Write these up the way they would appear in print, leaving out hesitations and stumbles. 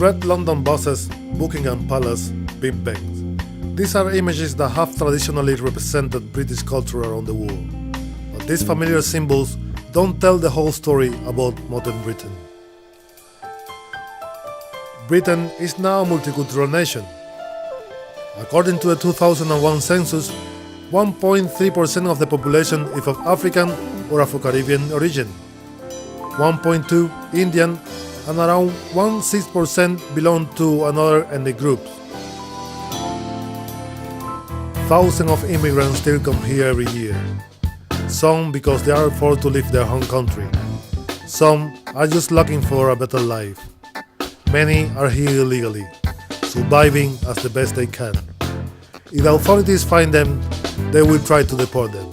Red London buses, Buckingham Palace, Big Bens. These are images that have traditionally represented British culture around the world. But these familiar symbols don't tell the whole story about modern Britain. Britain is now a multicultural nation. According to the 2001 census, 1.3% of the population is of African or Afro-Caribbean origin, 1.2% Indian, and around 1.6% belong to another ethnic groups. Thousands of immigrants still come here every year. Some because they are forced to leave their home country. Some are just looking for a better life. Many are here illegally, surviving as the best they can. If the authorities find them, they will try to deport them.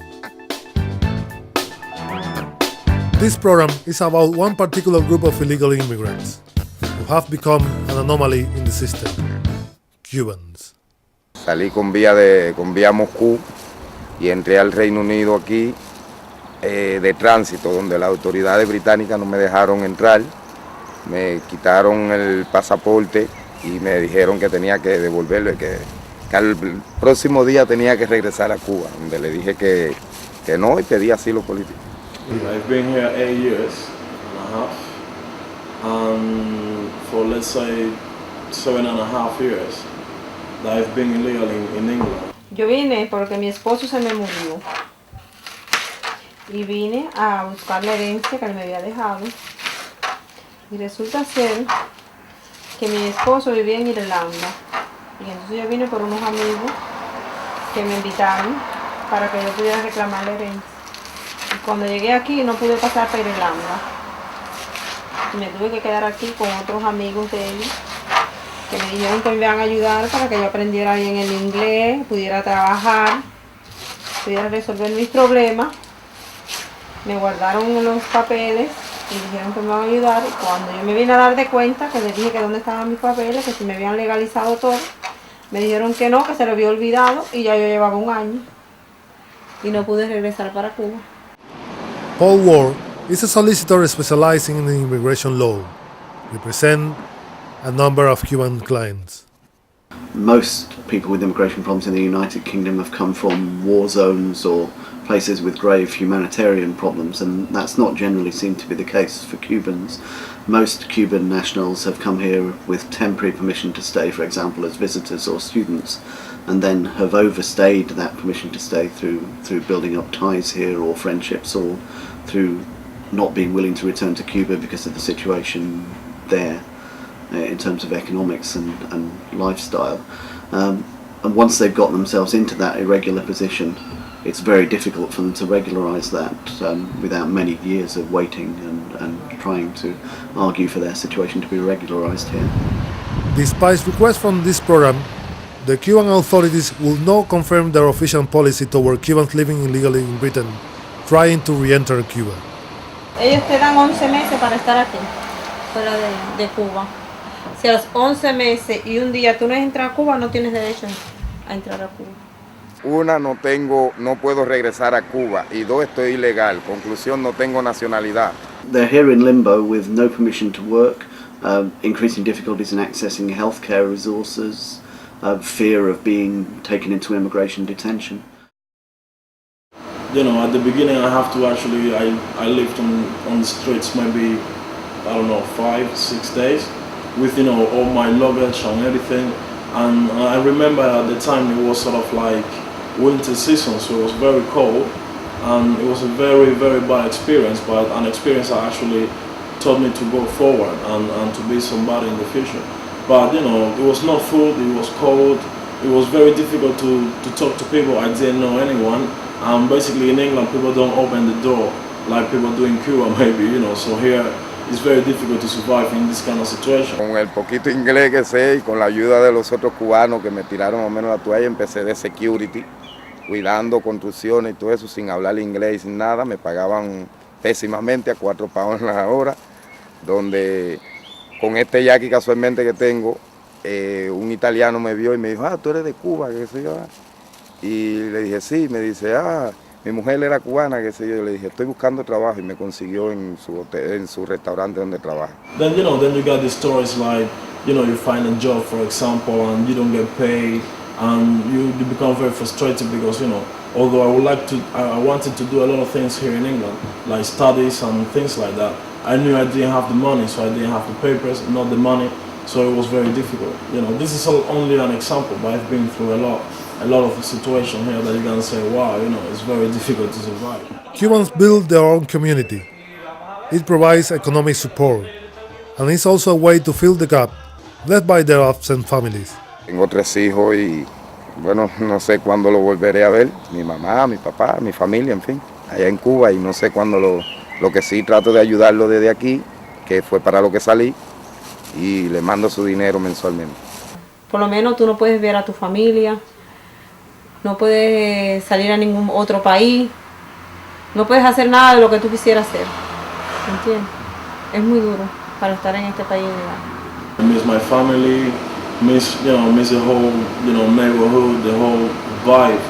This program is about one particular group of illegal immigrants who have become an anomaly in the system: Cubans. Salí con vía a Moscú y entré al Reino Unido aquí de tránsito, donde las autoridades británicas no me dejaron entrar, me quitaron el pasaporte y me dijeron que tenía que devolverlo, que al próximo día tenía que regresar a Cuba, donde le dije que no y pedí asilo político. I've been here 8 years and a half, and for let's say 7.5 years that I've been illegal in England. Yo vine porque mi esposo se me murió y vine a buscar la herencia que él me había dejado, y resulta ser que mi esposo vivía en Irlanda, y entonces yo vine por unos amigos que me invitaron para que yo pudiera reclamar la herencia. Y cuando llegué aquí no pude pasar para Irlanda y me tuve que quedar aquí con otros amigos de él que me dijeron que me iban a ayudar para que yo aprendiera bien el inglés, pudiera trabajar, pudiera resolver mis problemas. Me guardaron los papeles y dijeron que me iban a ayudar, y cuando yo me vine a dar de cuenta, que les dije que dónde estaban mis papeles, que si me habían legalizado todo, me dijeron que no, que se lo había olvidado, y ya yo llevaba 1 año y no pude regresar para Cuba. Paul Ward is a solicitor specializing in immigration law. He represents a number of Cuban clients. Most people with immigration problems in the United Kingdom have come from war zones or places with grave humanitarian problems, and that's not generally seemed to be the case for Cubans. Most Cuban nationals have come here with temporary permission to stay, for example, as visitors or students, and then have overstayed that permission to stay through building up ties here or friendships, or through not being willing to return to Cuba because of the situation there in terms of economics and lifestyle. And once they've got themselves into that irregular position, it's very difficult for them to regularise that without many years of waiting and trying to argue for their situation to be regularised here. Despite requests from this program, the Cuban authorities will not confirm their official policy toward Cubans living illegally in Britain, trying to re-enter Cuba. Ellos te dan 11 meses para estar aquí, fuera de Cuba. Si a los 11 meses y un día tú no entras a Cuba, no tienes derecho a entrar a Cuba. Una, no puedo regresar a Cuba, y 2, estoy ilegal. Conclusión, no tengo nacionalidad. They're here in limbo with no permission to work, increasing difficulties in accessing healthcare resources, fear of being taken into immigration detention. You know, at the beginning I have to actually, I lived on the streets maybe, I don't know, 5-6 days with, you know, all my luggage and everything. And I remember at the time it was sort of like winter season, so it was very cold, and it was a very, very bad experience, but an experience that actually taught me to go forward and to be somebody in the future. But you know, it was not food, it was cold, it was very difficult to talk to people. I didn't know anyone. Basically in England people don't open the door like people do in Cuba maybe, you know, so here it's very difficult to survive in this kind of situation. Con el poquito inglés que sé y con la ayuda de los otros cubanos que me tiraron más o menos la toalla, empecé de security, cuidando construcciones y todo eso, sin hablar inglés y sin nada. Me pagaban pésimamente, a 4 pounds la hora, donde con este yaqui casualmente que tengo, un italiano me vio y me dijo, tú eres de Cuba, qué sé yo. Y le dije, sí, me dice, mi mujer era cubana, qué sé yo. Le dije, estoy buscando trabajo, y me consiguió en su hotel, en su restaurante donde trabaja. Then you got the stories like, you find a job, for example, and you don't get paid, and you become very frustrated because, although I wanted to do a lot of things here in England, like studies and things like that, I knew I didn't have the money, so I didn't have the papers, not the money, so it was very difficult. This is only an example, but I've been through a lot of situations here that you can say, wow, it's very difficult to survive. Cubans build their own community. It provides economic support, and it's also a way to fill the gap left by their absent families. Tengo 3 hijos y, bueno, no sé cuándo lo volveré a ver. Mi mamá, mi papá, mi familia, en fin, allá en Cuba, y no sé cuándo lo que sí trato de ayudarlo desde aquí, que fue para lo que salí, y le mando su dinero mensualmente. Por lo menos tú no puedes ver a tu familia, no puedes salir a ningún otro país, no puedes hacer nada de lo que tú quisieras hacer, ¿entiendes? Es muy duro para estar en este país ilegal. I miss my family, miss the whole, neighborhood, the whole vibe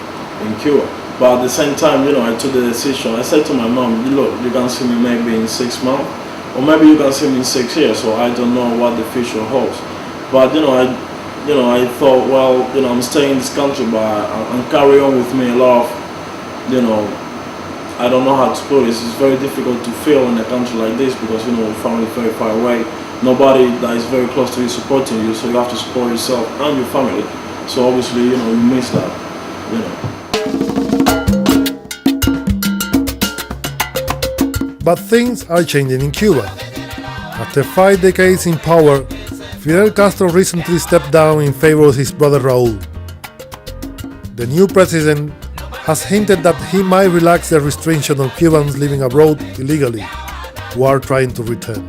in Cuba. But at the same time, I took the decision. I said to my mom, look, you can see me maybe in 6 months, or maybe you can see me in 6 years, so I don't know what the future holds. But, I thought, well, I'm staying in this country, but I'm carry on with me a lot of, I don't know how to put it. It's very difficult to feel in a country like this because, family is very far away. Nobody that is very close to you supporting you, so you have to support yourself and your family. So obviously, you miss that, But things are changing in Cuba. After 5 decades in power, Fidel Castro recently stepped down in favor of his brother Raúl. The new president has hinted that he might relax the restriction on Cubans living abroad illegally who are trying to return.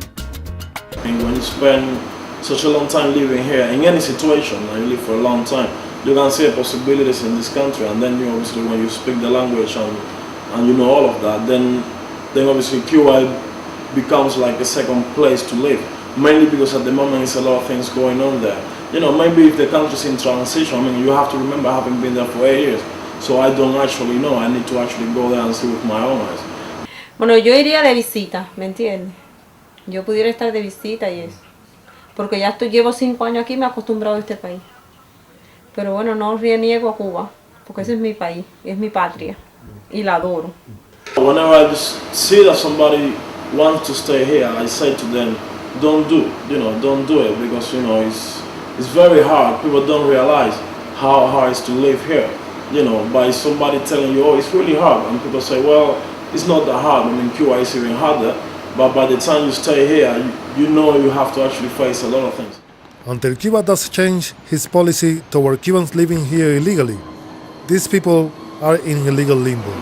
And when you spend such a long time living here, in any situation, and you live for a long time, you can see possibilities in this country, and then obviously when you speak the language and you know all of that, then obviously Cuba becomes like a second place to live. Mainly because at the moment there's a lot of things going on there. Maybe if the country's in transition, you have to remember I haven't been there for 8 years, so I don't actually know. I need to actually go there and see with my own eyes. Bueno, yo iría de visita, ¿me entiendes? Yo pudiera estar de visita y eso. Porque ya llevo 5 años aquí, me he acostumbrado a este país. Pero bueno, no reniego a Cuba, porque ese es mi país, es mi patria, y la adoro. Whenever I just see that somebody wants to stay here, I say to them, don't do it, because it's very hard. People don't realize how hard it is to live here. By somebody telling you, oh, it's really hard, and people say, well, it's not that hard. Cuba is even harder, but by the time you stay here, you have to actually face a lot of things. Until Cuba does change his policy toward Cubans living here illegally, these people are in illegal limbo.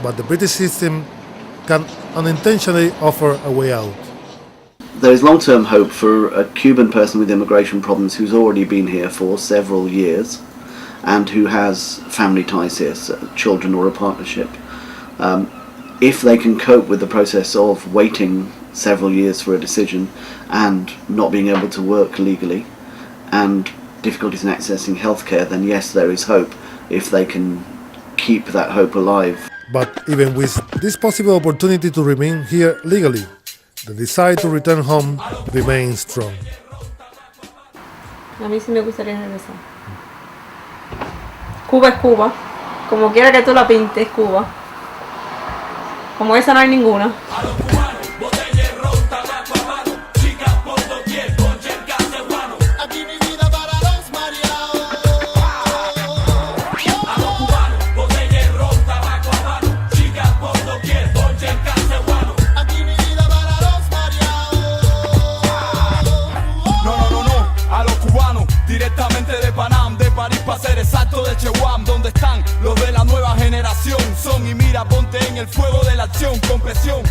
But the British system can unintentionally offer a way out. There is long-term hope for a Cuban person with immigration problems who's already been here for several years and who has family ties here, so children or a partnership. If they can cope with the process of waiting several years for a decision and not being able to work legally and difficulties in accessing healthcare, then yes, there is hope if they can keep that hope alive. But even with this possible opportunity to remain here legally, the desire to return home remains strong. A mí sí me gustaría regresar. Cuba es Cuba, como quiera que tú la pintes, Cuba. Como esa no hay ninguna. Donde están los de la nueva generación, son y mira, ponte en el fuego de la acción con presión.